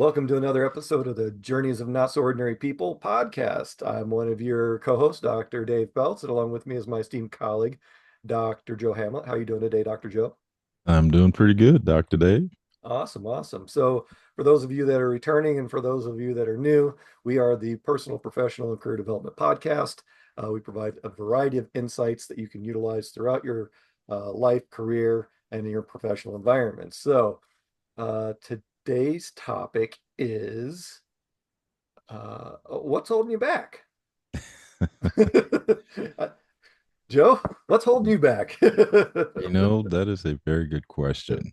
Welcome to another episode of the Journeys of Not So Ordinary People podcast. I'm one of your co-hosts, Dr. Dave Peltz, and along with me is my esteemed colleague, Dr. Joe Hamlett. How are you doing today, Dr. Joe? I'm doing pretty good, Dr. Dave. Awesome, awesome. So, for those of you that are returning and for those of you that are new, we are the Personal, Professional, and Career Development Podcast. We provide a variety of insights that you can utilize throughout your life, career, and your professional environment. So, today's topic is what's holding you back? Joe, what's holding you back? That is a very good question.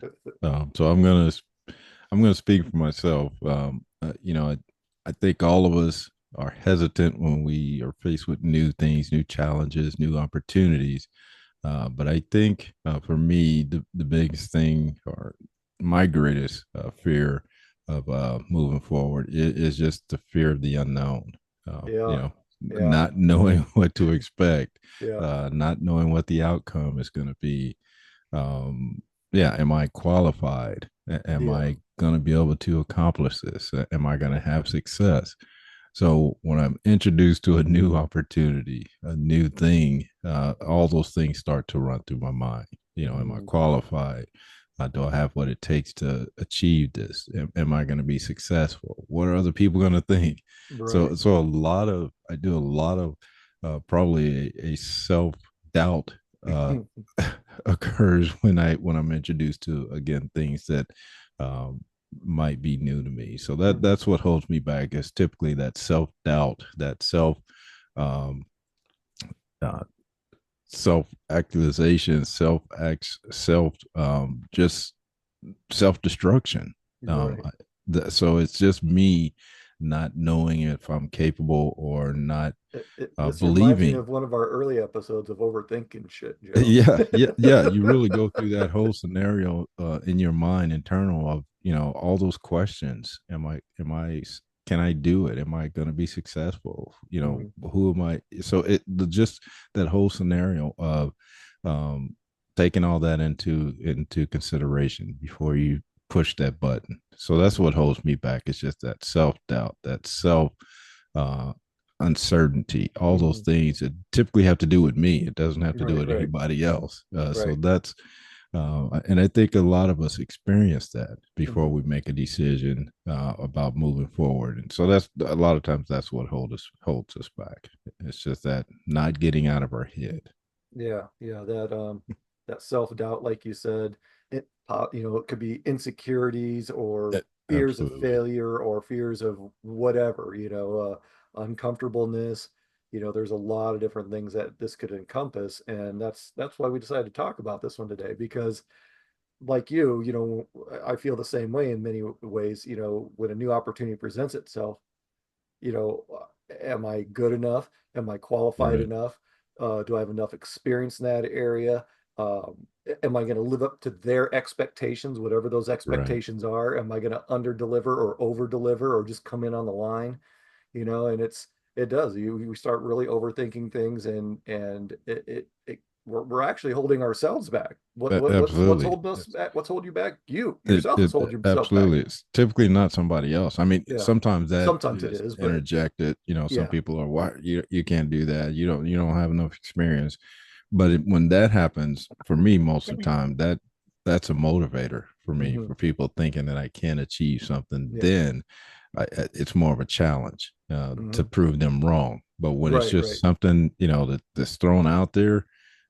So I'm gonna speak for myself. I think all of us are hesitant when we are faced with new things, new challenges, new opportunities. But I think for me, the biggest thing or my greatest fear of moving forward is just the fear of the unknown. Yeah, yeah, Not knowing what to expect, yeah. not knowing what the outcome is going to be. Yeah, am I qualified? Am Yeah. I going to be able to accomplish this? Am I going to have success? So when I'm introduced to a new opportunity, a new thing, all those things start to run through my mind. Am I Mhm. qualified? Do I have what it takes to achieve this? Am I going to be successful? What are other people going to think? Right. So I do a lot of probably a self doubt occurs when I'm introduced to again things that um, might be new to me. So Mhm. that's what holds me back is typically that self doubt, that um, uh, self actualization, just self destruction. Um, Right. so it's just me not knowing if I'm capable or not This reminds me believing. of one of our early episodes of overthinking shit, Joe. Yeah. You really go through that whole scenario in your mind, internal of all those questions. Can I do it? Am I going to be successful? Mhm. Who am I? So just that whole scenario of um, taking all that into consideration before you push that button. So that's what holds me back. It's just that self doubt, that self uh, uncertainty, all those Mhm. things that typically have to do with me. It doesn't have to do Right, with right, anybody else. So right. that's, and I think a lot of us experience that before Mhm. we make a decision about moving forward. And so that's a lot of times that's what holds us back. It's just that not getting out of our head. Yeah, yeah, that self-doubt, like you said, it could be insecurities or fears of Absolutely. failure or fears of whatever, uncomfortableness. There's a lot of different things that this could encompass, and that's why we decided to talk about this one today because like I feel the same way in many ways, when a new opportunity presents itself, am I good enough? Am I qualified Right. enough? Do I have enough experience in that area? Am I going to live up to their expectations, whatever those Right. expectations are? Am I going to under deliver or over deliver or just come in on the line? And it does. You start really overthinking things, and we're actually holding ourselves back. What's Absolutely. holding us back? What's holding you back? You It, yourself is it holding yourself back. absolutely it's typically not somebody else. I mean, Yeah. sometimes that Sometimes it is is, but interjected. Some yeah. people are why you can't do that. You don't have enough experience. But when that happens, for me, most of the time that's a motivator for me Hmm. for people thinking that I can achieve something. Yeah. Then it's more of a challenge to Hmm. prove them wrong. But when it's Right, right. just something that's thrown out there,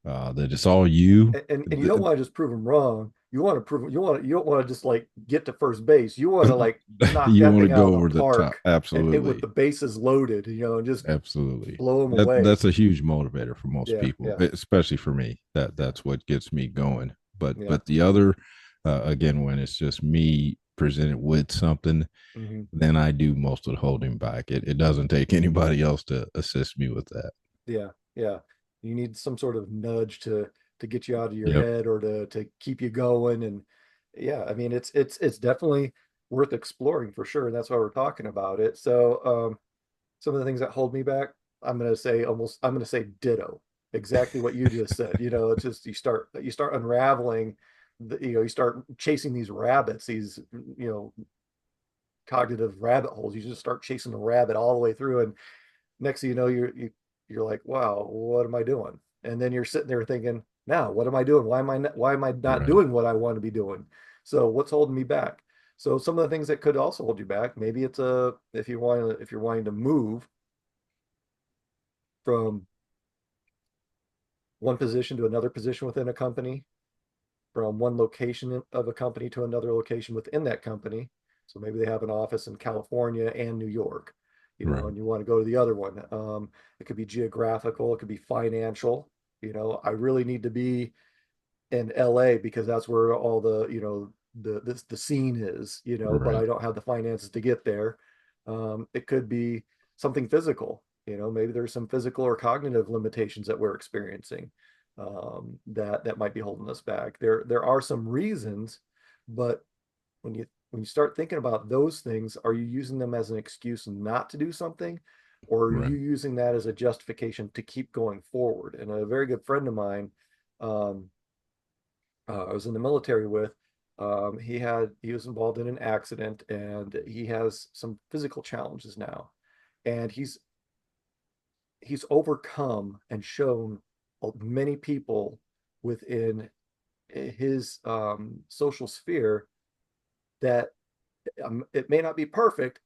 that it's all you. And you don't want to just prove them wrong. You want to prove you don't want to just like get to first base. You want to like knock You that want to thing out go of the over the top. park and with Absolutely. the bases loaded, and just Absolutely. blow them That away. that's a huge motivator for most Yeah, people, yeah, especially for me. That yeah, that's what gets me going. But yeah. but the other, again, when it's just me presented with something, Hmm. then I do most of the holding back. It doesn't take anybody else to assist me with that. Yeah, yeah. You need some sort of nudge to get you out of your Yep. head or to keep you going. And yeah, I mean it's definitely worth exploring for sure. And that's why we're talking about it. So some of the things that hold me back, I'm gonna say ditto. Exactly what you just said. It's just you start unraveling you start chasing these rabbits, these, cognitive rabbit holes. You just start chasing the rabbit all the way through, and next thing you know, you're like, wow, what am I doing? And then you're sitting there thinking, now what am I doing? Why am I not Right. doing what I want to be doing? So what's holding me back? So some of the things that could also hold you back, maybe it's a if you're wanting to move from one position to another position within a company, from one location of a company to another location within that company. So maybe they have an office in California and New York, Right. and you want to go to the other one. It could be geographical, it could be financial. I really need to be in LA because that's where all the scene is, but I Right. don't have the finances to get there. It could be something physical, maybe there's some physical or cognitive limitations that we're experiencing, that might be holding us back. There are some reasons, but when you start thinking about those things, are you using them as an excuse not to do something, or are you Right. using that as a justification to keep going forward? And a very good friend of mine, um, I was in the military with, he was involved in an accident and he has some physical challenges now. And he's overcome and shown many people within his social sphere that, it may not be perfect,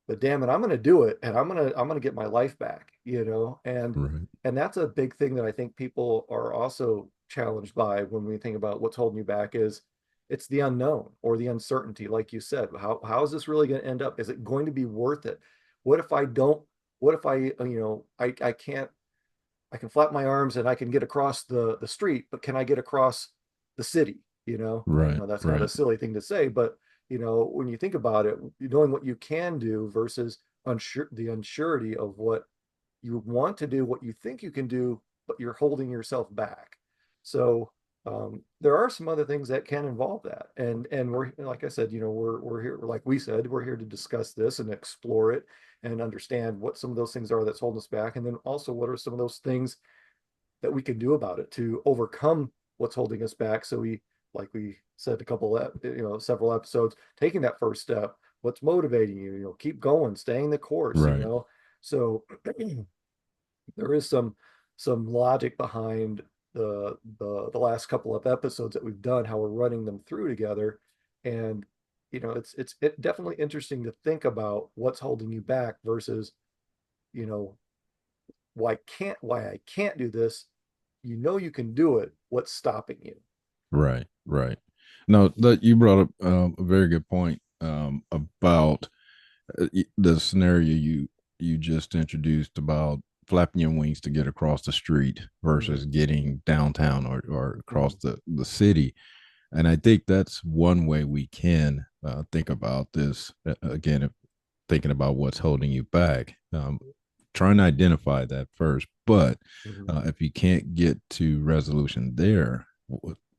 but damn it, I'm going to do it, and I'm going to get my life back, Right. and that's a big thing that I think people are also challenged by when we think about what's holding you back. Is it's the unknown or the uncertainty, like you said. How is this really going to end up? Is it going to be worth it? What if I don't? What if I can't, I can flap my arms and I can get across the street, but can I get across the city? I Right. know that's kind of a Right. silly thing to say, but when you think about it, knowing what you can do versus the unsurety of what you want to do, what you think you can do, but you're holding yourself back. So there are some other things that can involve that, and we're, like I said, we're here, like we said, we're here to discuss this and explore it and understand what some of those things are that's holding us back, and then also what are some of those things that we can do about it to overcome what's holding us back. So like we said, several episodes, taking that first step, what's motivating you, keep going, staying the course, Right. So there is some logic behind the last couple of episodes that we've done, how we're running them through together. And it's definitely interesting to think about what's holding you back versus, you know why I can't do this. You can do it. What's stopping you? Right. Right. No, that you brought up a very good point about the scenario you just introduced about flapping your wings to get across the street Mm-hmm. versus getting downtown or across Mm-hmm. the city. And I think that's one way we can think about this. Again, if thinking about what's holding you back, trying to identify that first. But Mm-hmm. if you can't get to resolution there,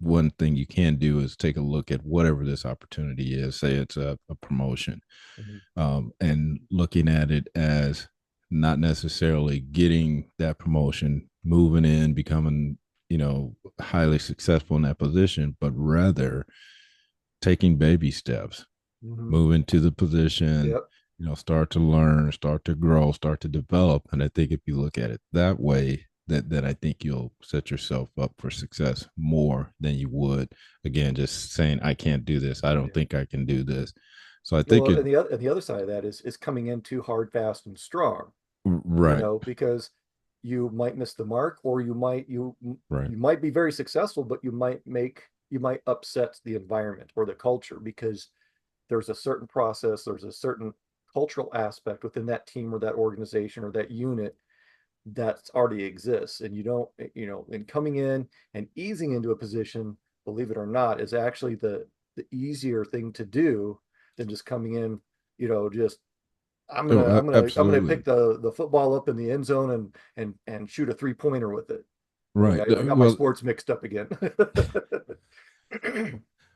one thing you can do is take a look at whatever this opportunity is. Say it's a promotion, Mm-hmm. and looking at it as not necessarily getting that promotion, moving in, becoming highly successful in that position, but rather taking baby steps, Mm-hmm. move into the position, Yep. start to learn, start to grow, start to develop. And I think if you look at it that way, that I think you'll set yourself up for success more than you would, again, just saying, I can't do this. I don't Yeah. think I can do this. So I think Well, it, and the other side of that is coming in too hard, fast, and strong. right, Because you might miss the mark, or right, you might be very successful, but you might upset the environment or the culture, because there's a certain process, there's a certain cultural aspect within that team or that organization or that unit that already exists. And you don't, and coming in and easing into a position, believe it or not, is actually the easier thing to do than just coming in, just oh, I'm gonna absolutely, pick the football up in the end zone and shoot a 3-pointer with it. Boy, right. I got my sports mixed up again.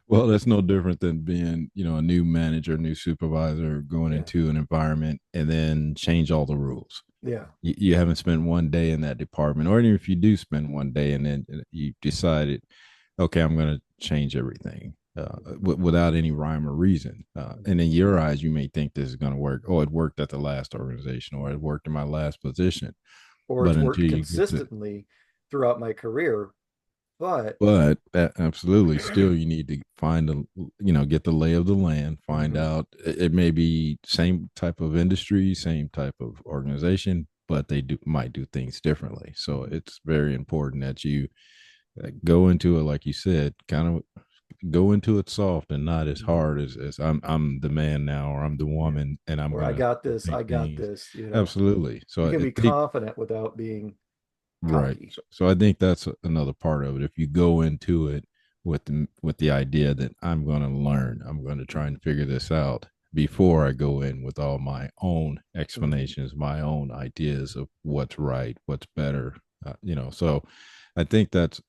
Well, that's no different than being, a new manager, new supervisor, going Yeah, into an environment and then change all the rules. yeah, You haven't spent one day in that department, or even if you do spend one day and then you decided, okay, I'm going to change everything. without any rhyme or reason. And in Mhm. your eyes, you may think this is going to work. Oh, it worked at the last organization, or it worked in my last position. Or But it's until worked you get to, consistently throughout my career, but but absolutely, still you need to find a, get the lay of the land, find Mhm. out. It may be same type of industry, same type of organization, but they might do things differently. So Mhm. it's very important that you go into it, like you said, kind of go into it soft and not as Mhm. hard as I'm the man now, or I'm the Yeah. woman and I'm Or I gonna got this, make I got things. this, Absolutely. So You can I be think confident without being right. cocky. So I think that's another part of it. If you go into it with the idea that I'm going to learn, I'm going to try Mhm. and figure this out before I go in with all my own Mhm. explanations, my own ideas of what's right, what's Mhm. better. So I think that's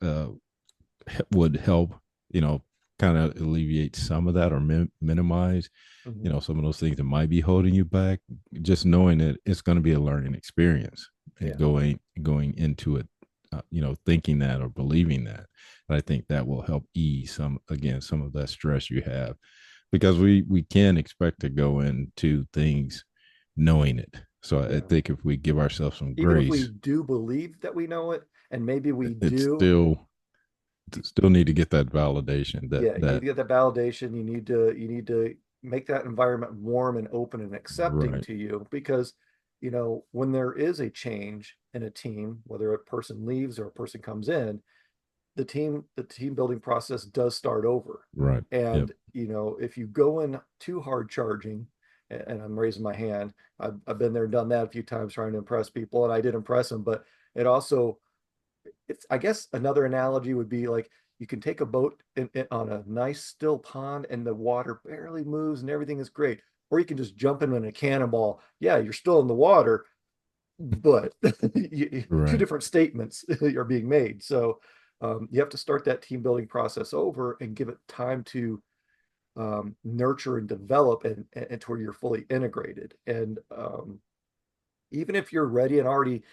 would help, you know, kind of alleviate some of that or minimize, Mhm. some of those things that might be holding you back. Just knowing that it's going to be a learning experience and Yeah. going into it, thinking that or believing that. And I think that will help ease some of that stress you have, because we can expect to go into things knowing it. So I Yeah. think if we give ourselves some Even if we grace, do believe that we know it, and maybe we it's do, still need to get that validation that yeah, you need that to get that validation. You need to make that environment warm and open and accepting right, to you because when there is a change in a team, whether a person leaves or a person comes in, the team building process does start over. right, yep, And if you go in too hard charging, and I'm raising my hand, I've been there and done that a few times trying to impress people, and I did impress them, but it also it's I guess another analogy would be like you can take a boat on a nice still pond and the water barely moves and everything is great, or you can just jump in a cannonball. Yeah, you're still in the water, but two right. different statements are being made. So you have to start that team building process over and give it time to nurture and develop and to where you're fully integrated. And even if you're ready and already,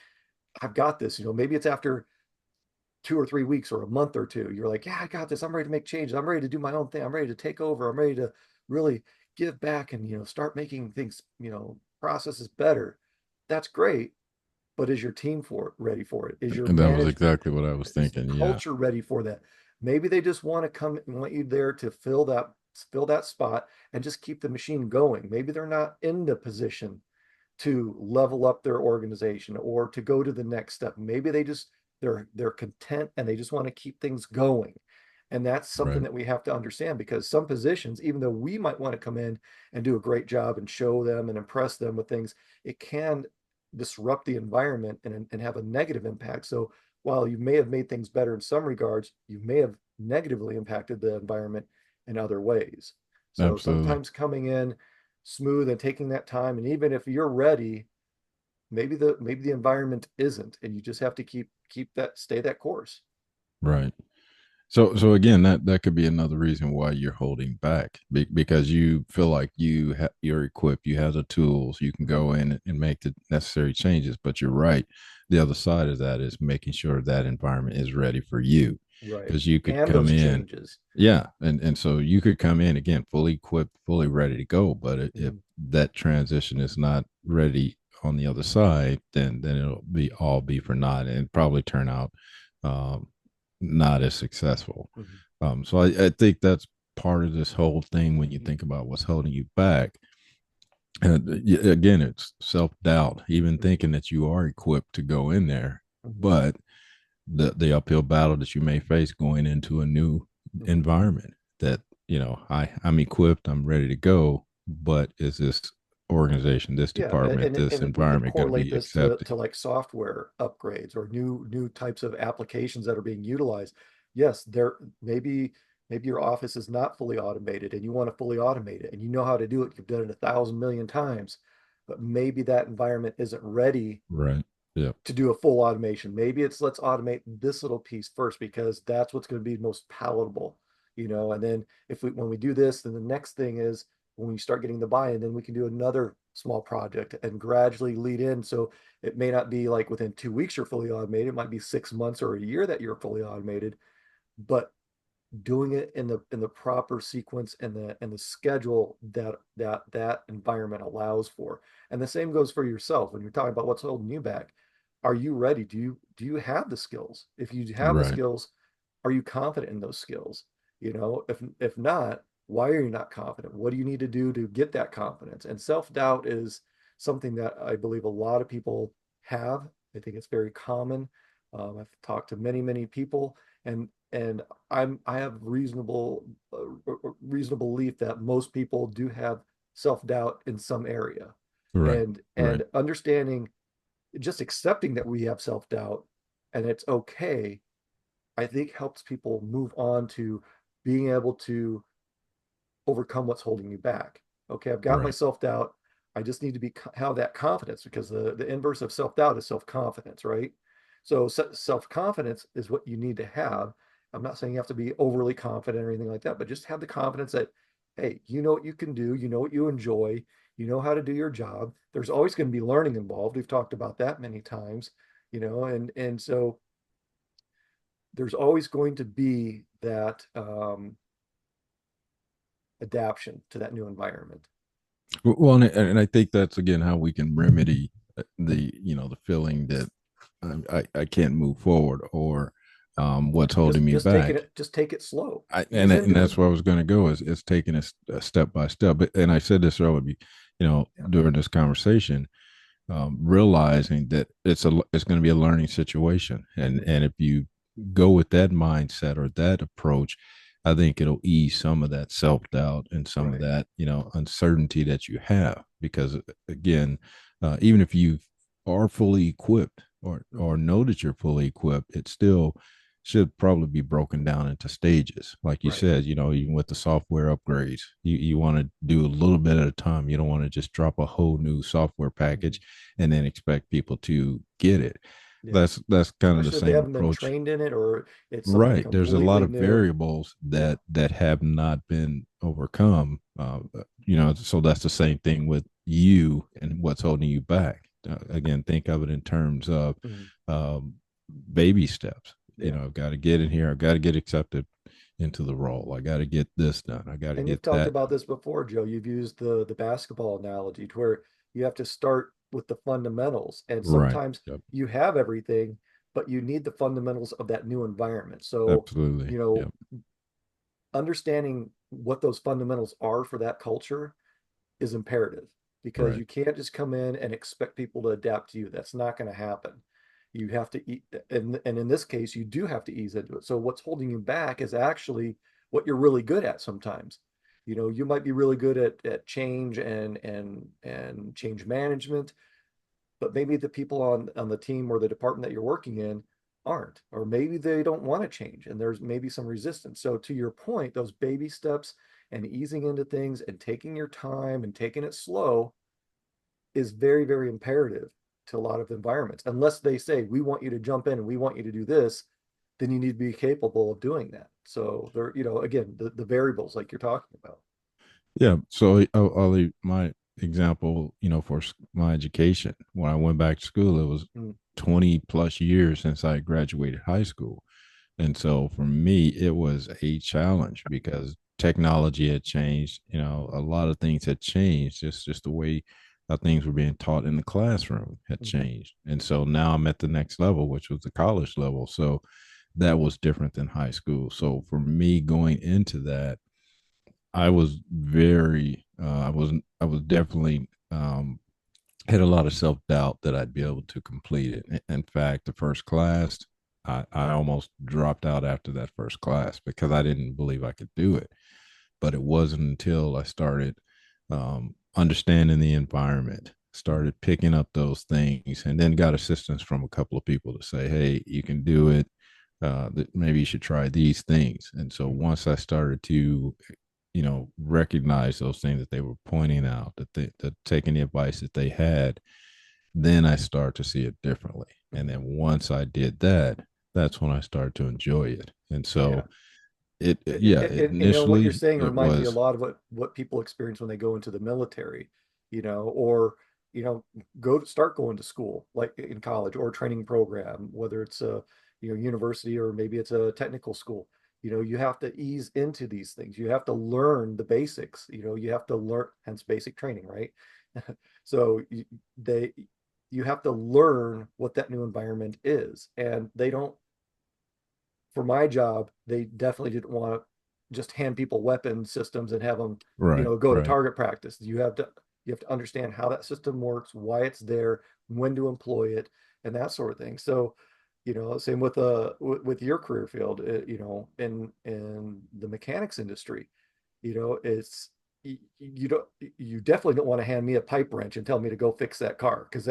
I've got this, maybe it's after 2 or 3 weeks or a month or two, you're like, yeah, I got this. I'm ready to make changes. I'm ready to do my own thing. I'm ready to take over. I'm ready to really give back and, start making things, processes better. That's great. But is your team ready for it? Is your And that was management, exactly what I was is the thinking. Yeah. culture ready for that? Maybe they just want to come and want you there to fill that spot and just keep the machine going. Maybe they're not in the position to level up their organization or to go to the next step. Maybe they're content and they just want to keep things going. And that's something Right. that we have to understand because some positions, even though we might want to come in and do a great job and show them and impress them with things, it can disrupt the environment and have a negative impact. So while you may have made things better in some regards, you may have negatively impacted the environment in other ways. So Absolutely. sometimes coming in smooth and taking that time, and even if you're ready, maybe the environment isn't, and you just have to keep that stay that course. Right. So again, that could be another reason why you're holding back, because you feel like you're equipped, you have the tools, you can Mhm. go in and make the necessary changes. But you're right. The other side of that is making sure that environment is ready for you, Right. because you could And come those in, changes. yeah, and so you could come in again fully equipped, fully ready to go. But if Mhm. that transition is not ready on the other side, then it'll be for naught and probably turn out um, not as successful. Mhm. So I think that's part of this whole thing when you Mhm. think about what's holding you back. And again, it's self doubt, even Mhm. thinking that you are equipped to go in there, Mhm. but the uphill battle that you may face going into a new Mhm. environment that, I'm equipped, I'm ready to go, but is this organization, this Yeah, department, this and we can environment going to correlate be this to accepting? like software upgrades or new types of applications that are being utilized. Yes, there maybe your office is not fully automated and you want to fully automate it and you know how to do it. You've done it 1,000 million times, but maybe that environment isn't ready Right. Yep. to do a full automation. Maybe it's let's automate this little piece first because that's what's going to be most palatable, and then if we when we do this, then the next thing is when we start getting the buy-in, then we can do another small project and gradually lead in. So it may not be like within 2 weeks you're fully automated, it might be 6 months or a year that you're fully automated, but doing it in the proper sequence and the schedule that environment allows for. And the same goes for yourself when you're talking about what's holding you back. Are you ready? Do you have the skills? If you have the Right. skills, are you confident in those skills? If not, why are you not confident? What do you need to do to get that confidence? And self-doubt is something that I believe a lot of people have. I think it's very common. I've talked to many, many people, and I have reasonable belief that most people do have self-doubt in some area, Right. and Right. understanding, just accepting that we have self-doubt and it's okay, I think helps people move on to being able to overcome what's holding you back. Okay, I've got my Right. self-doubt. I just need to have that confidence, because the inverse of self-doubt is self-confidence, right? So self-confidence is what you need to have. I'm not saying you have to be overly confident or anything like that, but just have the confidence that, hey, you know what you can do, you know what you enjoy, you know how to do your job. There's always going to be learning involved. We've talked about that many times, and so there's always going to be that adaptation to that new environment. Well, and I think that's again how we can remedy the feeling that I can't move forward, or what's holding just me just taking back. it just take it slow. And Ease into it. that's where I was going to go, is taking it step by step. And I said this earlier, Yeah. during this conversation, realizing that it's going to be a learning situation, Mhm. and if you go with that mindset or that approach, I think it'll ease some of that self doubt and some of Right. that uncertainty that you have. Because again, even if you are fully equipped, or Mhm. know that you're fully equipped, it still should probably be broken down into stages. Like you Right. said, even with the software upgrades, you want to do a little bit at a time. You don't want to just drop a whole new software Mhm. package and then expect people to get it. Yeah. That's kind of the Especially if they same haven't been approach. trained in it, or it's something Right. There's a lot completely of new. variables Yeah. that have not been overcome. So that's the same thing with you and what's holding you back. Again, think of it in terms of Mhm. um, baby steps. Yeah. I've got to get in here. I've got to get accepted into the role. I got to get this done. I got to And get you've talked that about done. this before, Joe. You've used the basketball analogy, to where you have to start with the fundamentals. And Right. sometimes Yep. you have everything, but you need the fundamentals of that new environment. So, Absolutely. you know, Yep. understanding what those fundamentals are for that culture is imperative, because Right. you can't just come in and expect people to adapt to you. That's not going to happen. You have to eat, and in this case, you do have to ease into it. So what's holding you back is actually what you're really good at sometimes. You might be really good at change and change management, but maybe the people on the team or the department that you're working in aren't, or maybe they don't want to change and there's maybe some resistance. So to your point, those baby steps and easing into things and taking your time and taking it slow is very, very imperative to a lot of environments. Unless they say, we want you to jump in and we want you to do this, then you need to be capable of doing that. So there, again, the variables like you're talking about. Yeah. So I'll leave my example, for my education. When I went back to school, it was Mm, 20 plus years since I graduated high school. And so for me, it was a challenge because technology had changed. A lot of things had changed. Just the way things were being taught in the classroom had mhm. changed. And so now I'm at the next level, which was the college level. So that was different than high school. So for me going into that, I was very, I was definitely, had a lot of self doubt that I'd be able to complete it. In fact, the first class, I almost dropped out after that first class because I didn't believe I could do it. But it wasn't until I started understanding the environment, Mhm. started picking up those things, and then got assistance from a couple of people to say, "Hey, you can do it. That maybe you should try these things." And so Mhm. once I started to recognize those things that they were pointing out, that taking the advice that they had, then I start to see it differently. And Mhm. then once I did that, that's when I started to enjoy it. And Yeah. so yeah, What you're initially saying it reminds me a was lot of what people experience when they go into the military, or you know, start going to school, like in college or training program, whether it's a university or maybe it's a technical school. You have to ease into these things. You have to learn the basics. You have to learn, hence basic training, right? So they you have to learn what that new environment is. And they don't, for my job, they definitely didn't want to just hand people weapon systems and have them, Right. go to Right. target practice. You have to understand how that system works, why it's there, when to employ it, and that sort of thing. So, same with your career field, in the mechanics industry, it's you definitely don't want to hand me a pipe wrench and tell me to go fix that car, because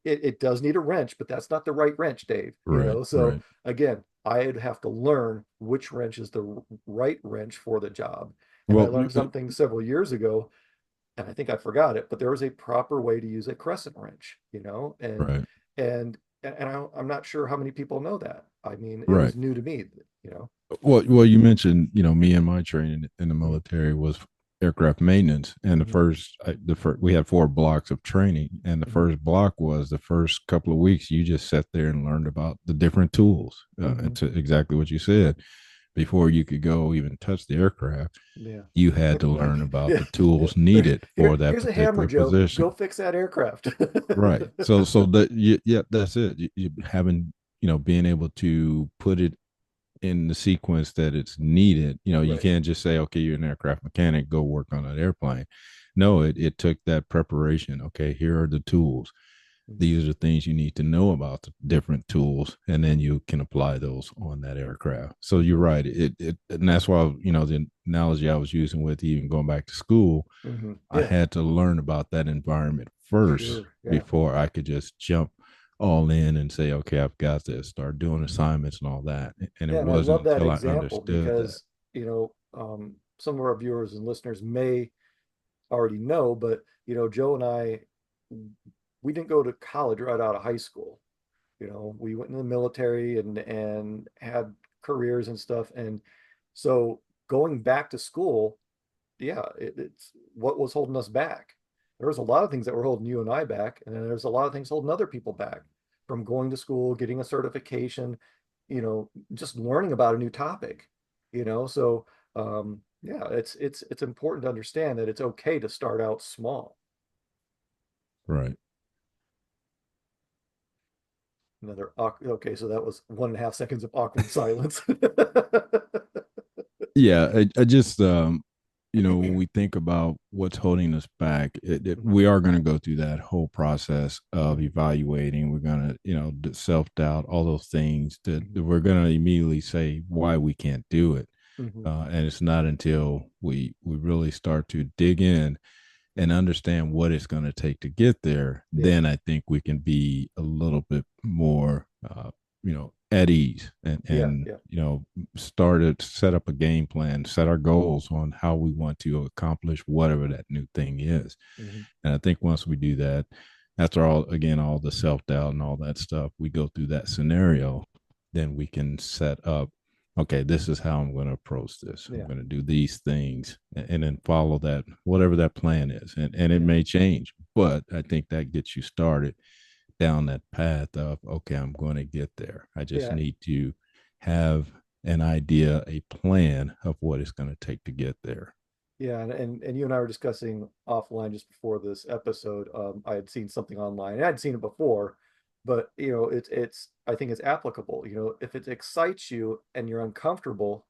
it does need a wrench, but that's not the right wrench, Dave. Right. So Right. again, I'd have to learn which wrench is the right wrench for the job. And I Well, learned something several years ago, and I think I forgot it, but there was a proper way to use a crescent wrench, right. and I'm not sure how many people know that. I mean, it Right. was new to me, you know. Well, you mentioned, me and my training in the Mhm, military was aircraft maintenance, and mhm, the first we had 4 blocks of training, and the mhm, first block was the first couple of weeks you just sat there and learned about the different tools, and mhm. to exactly what you said. Before you could go even touch the aircraft, Yeah. you had to learn about Yeah. the Yeah. tools needed for that Here's a hammer, particular Joe. Go position. fix that aircraft. Right. So that yeah, that's it. You having, being able to put it in the sequence that it's needed. You Right. can't just say, okay, you're an aircraft mechanic, go work on that airplane. No, it took that preparation. Okay, here are the tools. Mhm, These are the things you need to know about the different tools, and then mhm, you can apply those on that aircraft. So you're mhm, right. And that's why, the analogy I was using with even going back to school, mhm. I Yeah, had to learn about that environment first sure. Yeah. before I could just jump all in and say, okay, I've got this, start doing Mhm. assignments and all that. And it Yeah, and I wasn't love that until I example understood that. because, some of our viewers and listeners may already know, but, Joe and I, we didn't go to college right out of high school. We went in the military and had careers and stuff. And so going back to school, yeah, it's what was holding us back. There was a lot of things that were holding you and I back, and then there's a lot of things holding other people back from going to school, getting a certification, just learning about a new topic, So yeah, it's important to understand that it's okay to start out small. Right. Okay, so that was 1.5 seconds of awkward silence. Yeah. I just, when we think about what's holding us back, Mhm, we are going to go through that whole process of mhm, evaluating. We're going to, self doubt, all those things that mhm, we're going to immediately say why we can't do it. mhm. And it's not until we really start to dig in and understand what it's going to take to get there, Yeah, then I think we can be a little bit more, at ease, yeah, and yeah. set up a game plan, set our goals on how we want to accomplish whatever that new thing is. Mhm. And I think once we do that, after all the self doubt and all that stuff, we go through that scenario, then we can set up, okay, this is how I'm going to approach this. I'm Yeah, going to do these things, and then follow that, whatever that plan is. And it yeah, may change, but I think that gets you started down that path of, okay, I'm going to get there. I just yeah, need to have an idea, a plan of what it's going to take to get there. yeah. And you and I were discussing offline just before this episode. I had seen something online, and I'd seen it before, but it's I think it's applicable. If it excites you and you're uncomfortable,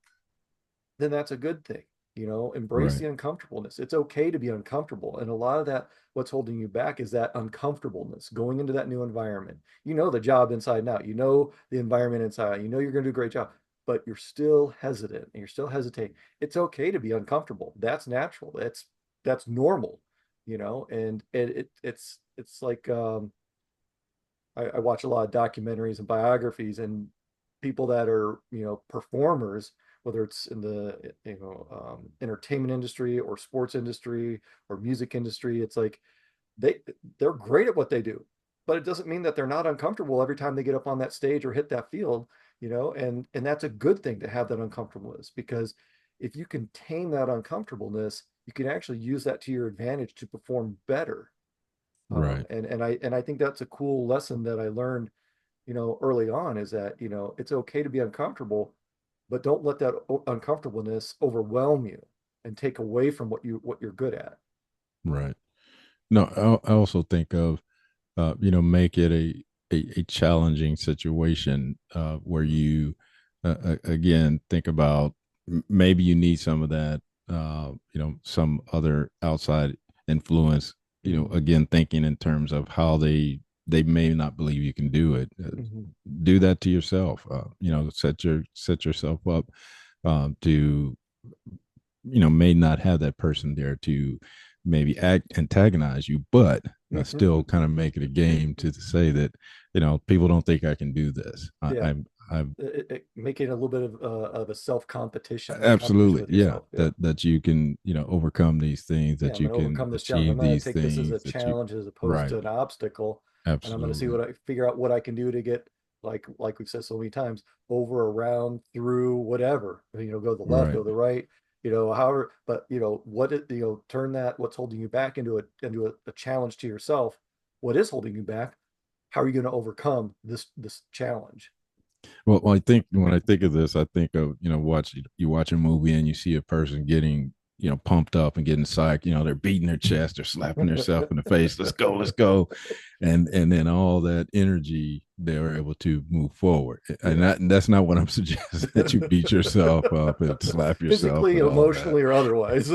then that's a good thing. Embrace Right. the uncomfortableness. It's okay to be uncomfortable. And a lot of that, what's holding you back is that uncomfortableness going into that new environment. The job inside and out, the environment inside, you're going to do a great job, but you're still hesitant and you're still hesitating. It's okay to be uncomfortable. That's natural. That's normal, and it's like, I watch a lot of documentaries and biographies, and people that are, performers, whether it's in the, entertainment industry or sports industry or music industry. It's like they they're great at what they do, but it doesn't mean that they're not uncomfortable every time they get up on that stage or hit that field, and that's a good thing to have that uncomfortableness, because if you can tame that uncomfortableness, you can actually use that to your advantage to perform better. Right. And I think that's a cool lesson that I learned, early on, is that, it's okay to be uncomfortable, but don't let that uncomfortableness overwhelm you and take away from what you're good at. Right. No, I also think of make it a challenging situation where you again think about maybe you need some of that some other outside influence, Mm-hmm. again thinking in terms of how they may not believe you can do it. Mm-hmm. Do that to yourself. Set yourself up to may not have that person there to maybe antagonize you, but still kind of make it a game to say that people don't think I can do this. Yeah, I'm make it a little bit of a self competition, a competition absolutely, with yeah, yourself. Yeah. that you can overcome these things, Yeah, that I'm you going to can overcome this challenge. I'm achieve going to these take this as a things that you challenge as opposed to right, an obstacle, and I'm going to see absolutely, what I figure out what I can do to get like we've said so many times, over, around, through, whatever. Go to the left, right. go to the right. However, but what it turn that what's holding you back into a challenge to yourself. What is holding you back? How are you going to overcome this challenge? Well, I think when I think of this, I think of watch a movie and you see a person getting pumped up and getting psyched. They're beating their chest, they're slapping themselves in the face. Let's go, and then all that energy they're able to move forward. And Yeah. that's not what I'm suggesting, that you beat yourself up and slap yourself Physically, and all that. emotionally, or otherwise.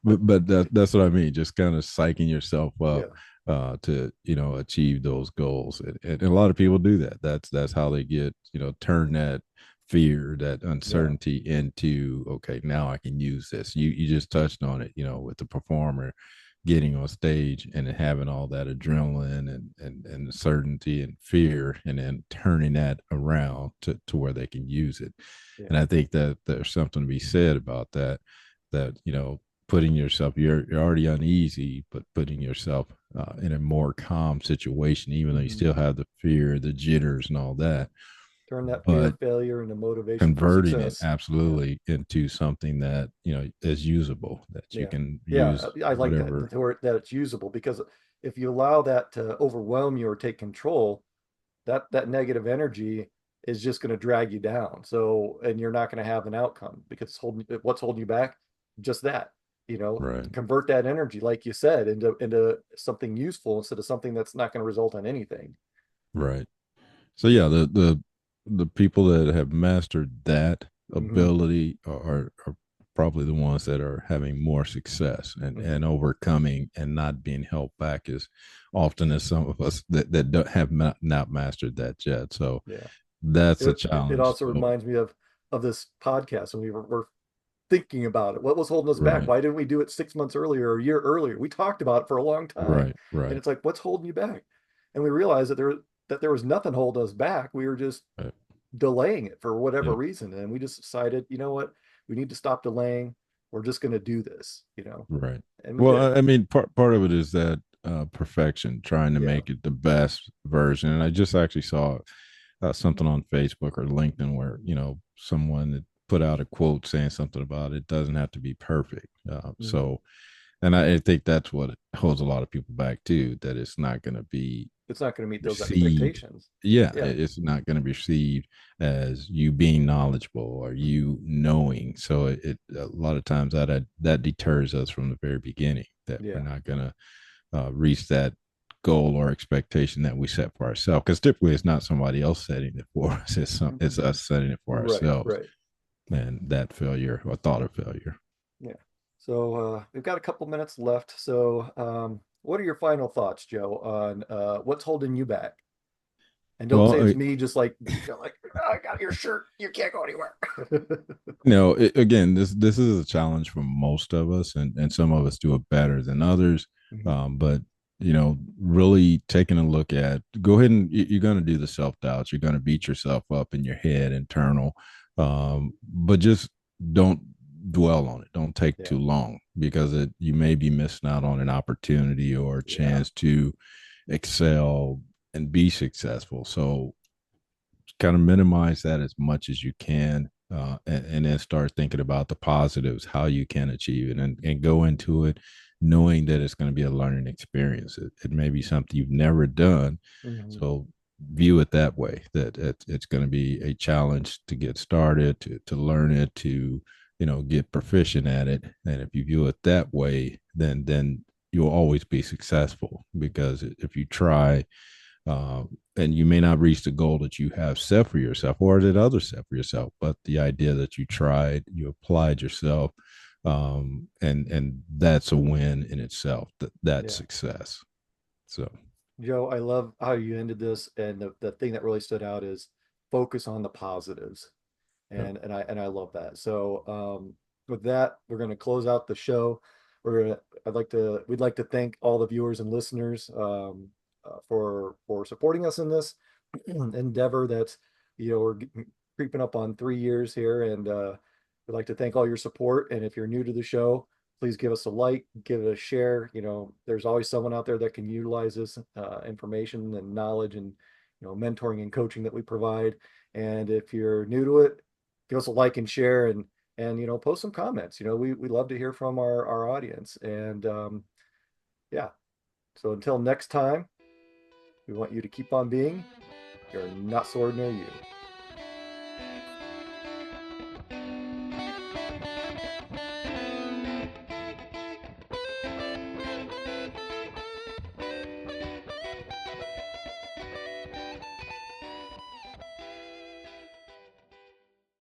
But that's what I mean. Just kind of psyching yourself up Yeah. to achieve those goals, and a lot of people do that. That's how they get turn that fear, that Yeah. uncertainty into, okay, now I can use this. You just touched on it, with the performer getting on stage and having all that adrenaline and certainty and fear, and then turning that around to where they can use it. Yeah. And I think that there's something to be said about that, that putting yourself, you're already uneasy, but putting yourself in a more calm situation, even though you Hmm. still have the fear, the jitters and all that, Turn that fear but of failure into motivation for converting it success. Yeah. absolutely into something that is usable, that you Yeah. can Yeah. use I like that, whatever. that it's usable, because if you allow that to overwhelm you or take control, that negative energy is just going to drag you down. So, and you're not going to have an outcome, because what's holding you back? Just that, Right, convert that energy, like you said, into something useful instead of something that's not going to result in anything. right. So yeah, the people that have mastered that Hmm. ability are probably the ones that are having more success and Hmm. overcoming and not being held back as often as some of us that don't have not mastered that yet. So Yeah. that's a It challenge. also So reminds me of this podcast, and we're thinking about it. What was holding us back? right, Why didn't we do it 6 months earlier or a year earlier? We talked about it for a long time, right, and right, it's like, what's holding you back? And we realized that there was nothing holding us back. We were just right. delaying it for whatever Yeah, reason, and we just decided, you know what? We need to stop delaying. We're just going to do this, right. and we Well, did. I mean, part of it is that perfection, trying to Yeah. make it the best version. And I just actually saw something on Facebook or LinkedIn where someone had put out a quote saying something about it doesn't have to be perfect. Mhm. And I think that's what holds a lot of people back too. That it's not going to be It's not going to meet those received. expectations. Yeah, Yeah. it's not going to be received as you being knowledgeable or you knowing. So a lot of times that deters us from the very beginning, that we're Yeah. not going to reach that goal or expectation that we set for ourselves. Because typically it's not somebody else setting it for us; it's Mhm. us setting it for Right. ourselves. Right. And that failure or thought of failure. Yeah. So we've got a couple minutes left. So what are your final thoughts, Joe, on what's holding you back? And don't say Well, it's me, just like, "Oh, I got your shirt. You can't go anywhere." again, this is a challenge for most of us, and some of us do it better than others. Mhm. But really taking a look at, go ahead and you're going to do the self doubts. You're going to beat yourself up in your head, internal, but just don't dwell on it. Don't take Yeah. too long, because you may be missing out on an opportunity or a Yeah. chance to excel and be successful. So kind of minimize that as much as you can, and then start thinking about the positives, how you can achieve it, and go into it knowing that it's going to be a learning experience. It may be something you've never done. Mhm. So view it that way, that it's going to be a challenge to get started, to learn it, to get proficient at it. And if you view it that way, then you'll always be successful, because if you try, and you may not reach the goal that you have set for yourself or that others set for yourself, but the idea that you tried, you applied yourself, and that's a win in itself. That's Yeah. success. So Joe, I love how you ended this, and the thing that really stood out is focus on the positives. yeah. And I love that. So with that, we're going to close out the show. We'd like to thank all the viewers and listeners for supporting us in this endeavor that's we're creeping up on 3 years here, and we'd like to thank all your support. And if you're new to the show, please give us a like, give it a share. There's always someone out there that can utilize this information and knowledge and mentoring and coaching that we provide. And if you're new to it, give us a like and share, and post some comments. We love to hear from our audience. And yeah, so until next time, we want you to keep on being your not so ordinary you.